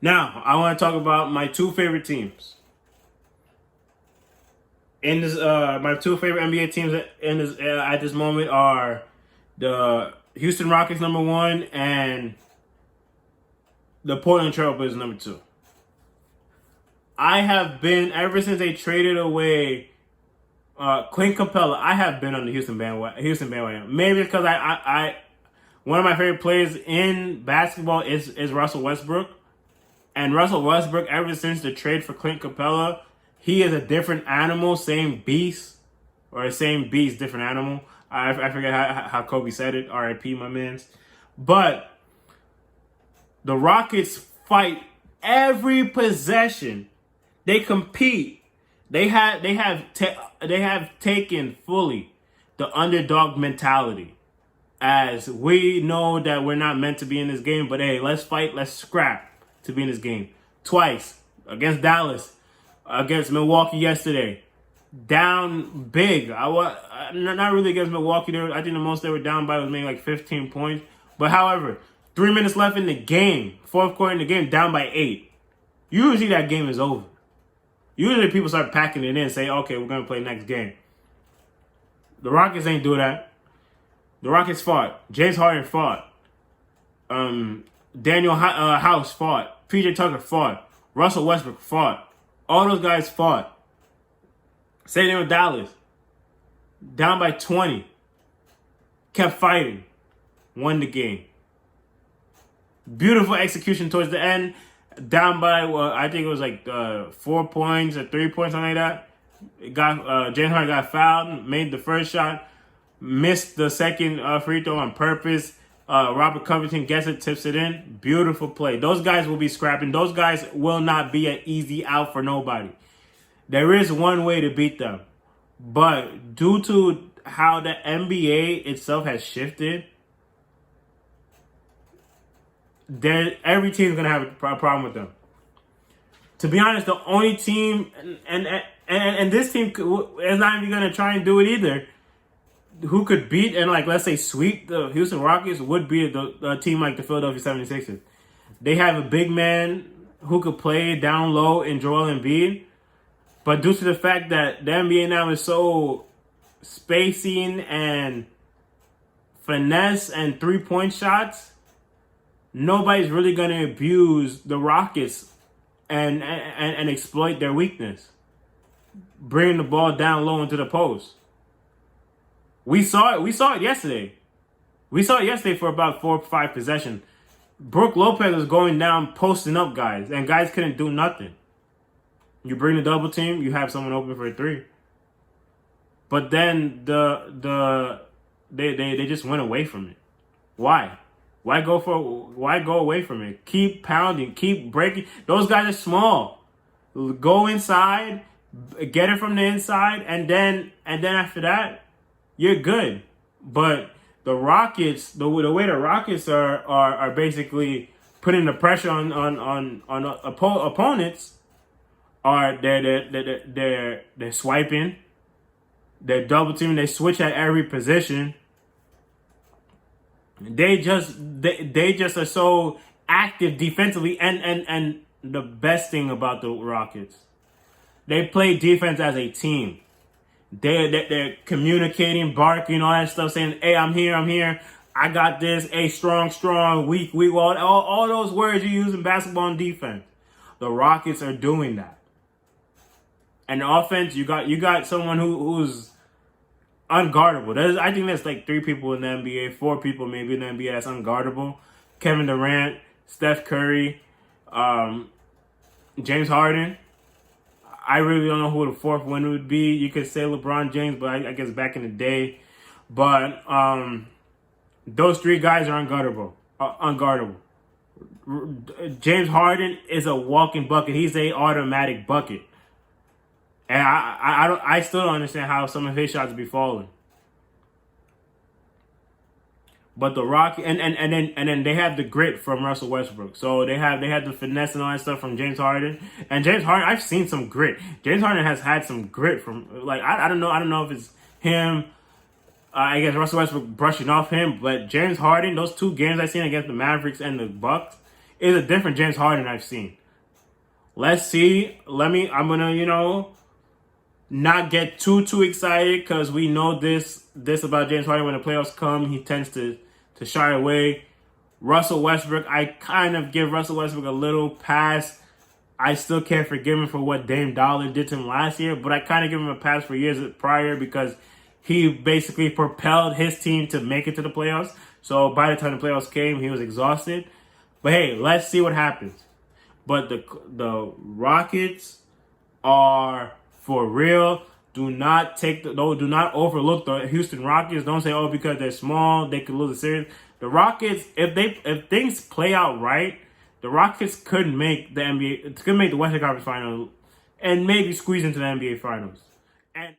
Now, I want to talk about my two favorite teams. In this, my two favorite NBA teams in this at this moment are the Houston Rockets number one and the Portland Trail Blazers number two. I have been ever since they traded away Clint Capella. I have been on the Houston bandwagon. Maybe because I one of my favorite players in basketball is Russell Westbrook, and Russell Westbrook ever since the trade for Clint Capella, he is a different animal, same beast, or same beast, different animal. I forget how Kobe said it. R.I.P. my mans. But the Rockets fight every possession. They compete. They have taken fully the underdog mentality. As we know that we're not meant to be in this game, but hey, let's fight, let's scrap to be in this game. Twice against Dallas, against Milwaukee yesterday. Down big. Not really against Milwaukee. I think the most they were down by was maybe like 15 points. But however, 3 minutes left in the game, fourth quarter in the game, down by 8. Usually that game is over. Usually people start packing it in and say, okay, we're going to play next game. The Rockets ain't do that. The Rockets fought. James Harden fought. Daniel House fought. PJ Tucker fought. Russell Westbrook fought. All those guys fought. Same thing with Dallas. Down by 20. Kept fighting. Won the game. Beautiful execution towards the end. Down by, I think it was like 4 points or 3 points, something like that. James Harden got fouled, made the first shot, missed the second free throw on purpose. Robert Covington gets it, tips it in. Beautiful play. Those guys will be scrapping. Those guys will not be an easy out for nobody. There is one way to beat them. But due to how the NBA itself has shifted, every team is going to have a problem with them. To be honest, the only team, and this team is not even going to try and do it either, who could beat and, like, let's say sweep the Houston Rockets would be a team like the Philadelphia 76ers. They have a big man who could play down low in Joel Embiid, but due to the fact that the NBA now is so spacing and finesse and three-point shots, nobody's really going to abuse the Rockets and exploit their weakness. Bringing the ball down low into the post. We saw it yesterday. We saw it yesterday for about 4 or 5 possessions. Brook Lopez was going down, posting up guys, and guys couldn't do nothing. You bring the double team, you have someone open for a 3. But then they just went away from it. Why? Why go away from it? Keep pounding, keep breaking. Those guys are small. Go inside, get it from the inside, and then after that, you're good. But the Rockets, the way the Rockets are basically putting the pressure on opponents, are they're swiping, they're double teaming, they switch at every position. They just are so active defensively, and the best thing about the Rockets, they play defense as a team. They're communicating, barking, all that stuff, saying, "Hey, I'm here, I got this." Hey, strong, weak, all those words you use in basketball and defense. The Rockets are doing that. And the offense, you got someone who's unguardable. I think there's like 3 people in the NBA, 4 people maybe in the NBA that's unguardable. Kevin Durant, Steph Curry, James Harden. I really don't know who the 4th one would be. You could say LeBron James, but I guess back in the day. But those 3 guys are unguardable. James Harden is a walking bucket. He's a automatic bucket. And I still don't understand how some of his shots be falling. But the Rockets, and then they have the grit from Russell Westbrook. So they have the finesse and all that stuff from James Harden. And James Harden, I've seen some grit. James Harden has had some grit from, like, I don't know if it's him. I guess Russell Westbrook brushing off him, but James Harden, those 2 games I seen against the Mavericks and the Bucks, is a different James Harden I've seen. Let's see. I'm gonna, not get too excited because we know this about James Harden. When the playoffs come, he tends to shy away. Russell Westbrook, I kind of give Russell Westbrook a little pass. I still can't forgive him for what Dame Dollar did to him last year, but I kind of give him a pass for years prior because he basically propelled his team to make it to the playoffs. So by the time the playoffs came, he was exhausted. But hey, let's see what happens. But the Rockets are for real. Do not overlook the Houston Rockets. Don't say, because they're small, they could lose the series. The Rockets, if things play out right, the Rockets could make the NBA, could make the Western Conference Finals, and maybe squeeze into the NBA Finals. And